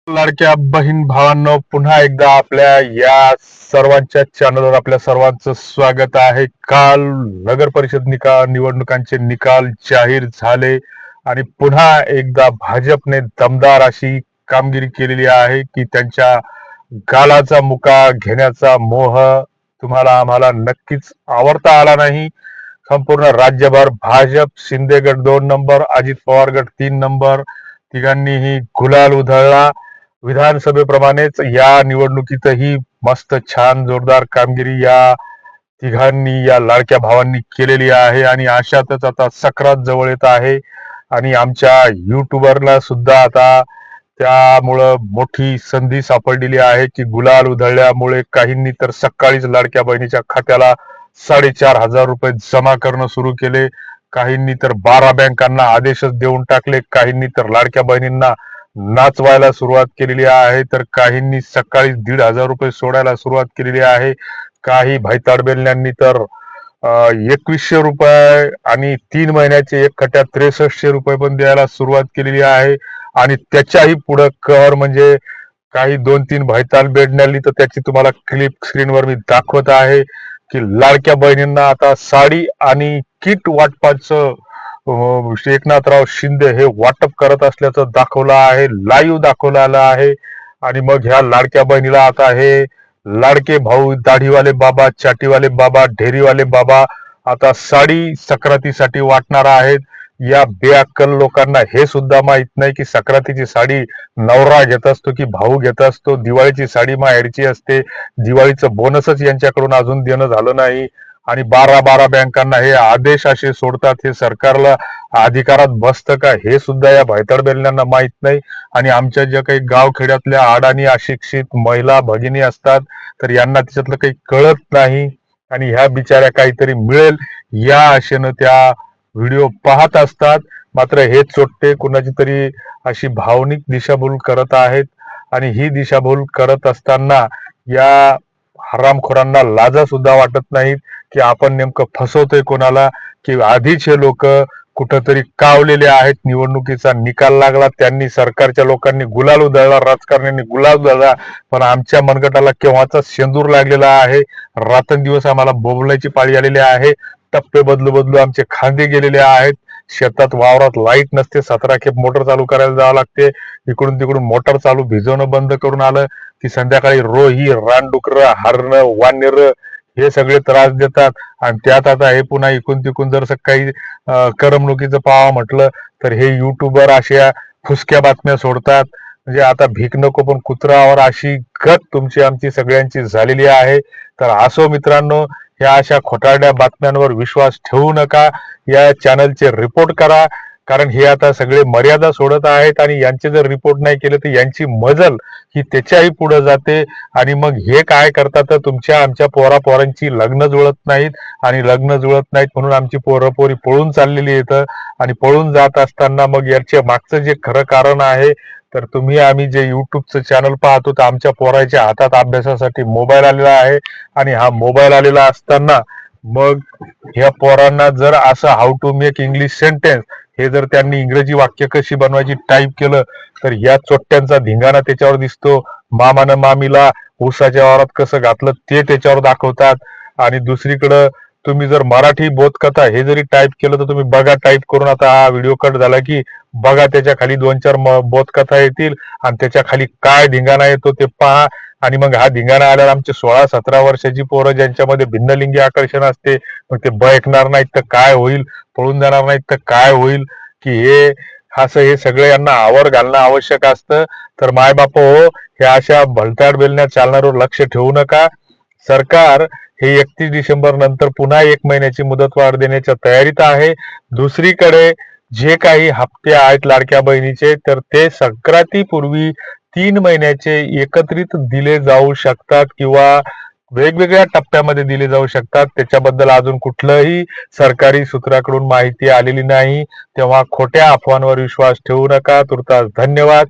लाडक्या बहीण भावांनो, पुन्हा एकदा आपल्या या सर्वांच्या चॅनलवर आपल्या सर्वांचं स्वागत आहे. काल नगर परिषद निवडणुकांचे निकाल जाहीर झाले आणि पुन्हा एकदा भाजपने दमदार अशी कामगिरी केलेली आहे की त्यांच्या गालाचा मुका घेण्याचा मोह तुम्हाला आम्हाला नक्कीच आवडता आला नाही. संपूर्ण राज्यभर भाजप, शिंदे गट 2 नंबर, अजित पवार गट 3 नंबर, तिघांनीही गुलाल उधळला. विधानसभेप्रमाणेच या निवडणुकीतही मस्त छान जोरदार कामगिरी या तिघांनी या लाडक्या भावांनी केलेली आहे आणि अशातच आता सक्रात जवळ येत आहे आणि आमच्या युट्यूबरला सुद्धा आता त्यामुळं मोठी संधी सापडलेली आहे की गुलाल उधळल्यामुळे काहींनी तर सकाळीच लाडक्या बहिणीच्या खात्याला 4,500 रुपये जमा करणं सुरू केले. काहींनी तर 12 बँकांना आदेशच देऊन टाकले. काहींनी तर लाडक्या बहिणींना नाचवायला सुरुवात केलेली आहे, तर काहींनी सकाळी 1,500 रुपये सोडायला सुरुवात केलेली आहे. काही भाईताडबेल्यांनी तर 2,100 रुपये आणि 3 महिन्याचे एक खट्यात 6,300 रुपये पण द्यायला सुरुवात केलेली आहे. आणि त्याच्याही पुढे कहर म्हणजे काही 2-3 भाईताल बेडण्याली तर त्याची तुम्हाला क्लिप स्क्रीनवर मी दाखवत आहे की लाडक्या बहिणींना आता साडी आणि किट वाटपाचं एकनाथराव शिंदे हे वाटप करत असल्याचं दाखवलं आहे, लाईव्ह दाखवलेलं आहे. आणि मग ह्या लाडक्या बहिणीला आता हे लाडके भाऊ, दाढीवाले बाबा, चाटीवाले बाबा, ढेरीवाले बाबा आता साडी सक्रातीसाठी वाटणार आहेत. या बेअक्कल लोकांना हे सुद्धा माहित नाही की सक्रातीची साडी नवरा घेत असतो की भाऊ घेत असतो. दिवाळीची साडी माहेरची असते. दिवाळीचं बोनसच यांच्याकडून अजून देणं झालं नाही आणि 12 बँकांना हे आदेश असे सोडतात. हे सरकारला अधिकारात बसतं का हे सुद्धा या भायतडबेल्यांना माहित नाही. आणि आमच्या ज्या काही गावखेड्यातल्या अडाणी अशिक्षित महिला भगिनी असतात तर यांना त्याच्यातलं काही कळत नाही आणि ह्या बिचाऱ्या काहीतरी मिळेल या आशेनं त्या व्हिडिओ पाहत असतात. मात्र हे चोट्टे कुणाची तरी अशी भावनिक दिशाभूल करत आहेत आणि ही दिशाभूल करत असताना या हरामखोरांना लाजा सुद्धा वाटत नाहीत की आपण नेमकं फसवतोय कोणाला. की आधीच हे लोक कुठंतरी कावलेले आहेत. निवडणुकीचा निकाल लागला, त्यांनी सरकारच्या लोकांनी गुलाल उधळला, राजकारण्यांनी गुलाल उधळला, पण आमच्या मनगटाला केव्हाचा शेंदूर लागलेला आहे. रात्रंदिवस आम्हाला बोबलायची पाळी आलेली आहे. टप्पे बदलू बदलू आमचे खांदे गेलेले आहेत. शेतात वावरात लाईट नसते, 17 खेप मोटर चालू करायला जावं लागते. इकडून तिकडून मोटर चालू भिजवणं बंद करून आलं की संध्याकाळी रोही, रानडुकर, हरणं, वानर हे सगळे त्रास देतात. आणि त्यात आता हे पुन्हा इकून तिकून जर काही करमणुकीचं पाहावं म्हटलं तर हे युट्यूबर अशा फुसक्या बातम्या सोडतात. म्हणजे आता भीक नको पण कुत्रावर अशी गत तुमची आमची सगळ्यांची झालेली आहे. तर असो मित्रांनो, या अशा खोटारड्या बातम्यांवर विश्वास ठेवू नका. या चॅनलचे रिपोर्ट करा, कारण हे आता सगळे मर्यादा सोडत आहेत आणि यांचे जर रिपोर्ट नाही केले तर यांची मजल ही त्याच्याही पुढे जाते. आणि मग हे काय करतात तर तुमच्या आमच्या पोरांची लग्न जुळत नाहीत आणि लग्न जुळत नाहीत म्हणून आमची पोरी पळून चाललेली येतं. आणि पळून जात असताना मग याच्या मागचं जे खरं कारण आहे तर तुम्ही आम्ही जे युट्यूबचं चॅनल पाहतो तर आमच्या पोराच्या हातात अभ्यासासाठी मोबाईल आलेला आहे. आणि हा मोबाईल आलेला असताना मग ह्या पोरांना जर असं how to make English sentence हे जर त्यांनी इंग्रजी वाक्य कशी बनवायची टाईप केलं तर या चोट्ट्यांचा धिंगाणा त्याच्यावर दिसतो. मामानं मामीला ऊसाच्या वावरात कसं घातलं ते त्याच्यावर दाखवतात. आणि दुसरीकडं तुम्ही जर मराठी बोधकथा हे जरी टाईप केलं तर तुम्ही बघा टाईप करून, आता हा व्हिडिओ कट झाला की बघा त्याच्या खाली 2-4 बोधकथा येतील आणि त्याच्या खाली काय धिंगाणा येतो ते पहा. आणि मग हा धिंगाणा आल्यावर आमचे 16-17 वर्षाची पोरं ज्यांच्यामध्ये भिन्नलिंगी आकर्षण असते मग ते ऐकणार नाहीत तर काय होईल, पळून जाणार नाहीत तर काय होईल. की हे असं हे सगळं यांना आवर घालणं आवश्यक असतं. तर मायबाप हो, हे अशा भलत्याड बेलण्या चालण्यावर लक्ष ठेवू नका. सरकार हे 31 डिसेंबर नंतर पुन्हा 1 महिन्याची मुदतवाढ देण्याच्या तयारीत आहे. दुसरीकडे जे काही हप्ते आहेत लाडक्या बहिणीचे तर ते संक्रांतीपूर्वी 3 महिन्याचे एकत्रित दिले जाऊ शकतात किंवा वेगवेगळ्या टप्प्यामध्ये दिले जाऊ शकतात. त्याच्याबद्दल अजून कुठलंही सरकारी सूत्राकडून माहिती आलेली नाही. तेव्हा खोट्या अफवांवर विश्वास ठेवू नका. तुर्तास धन्यवाद.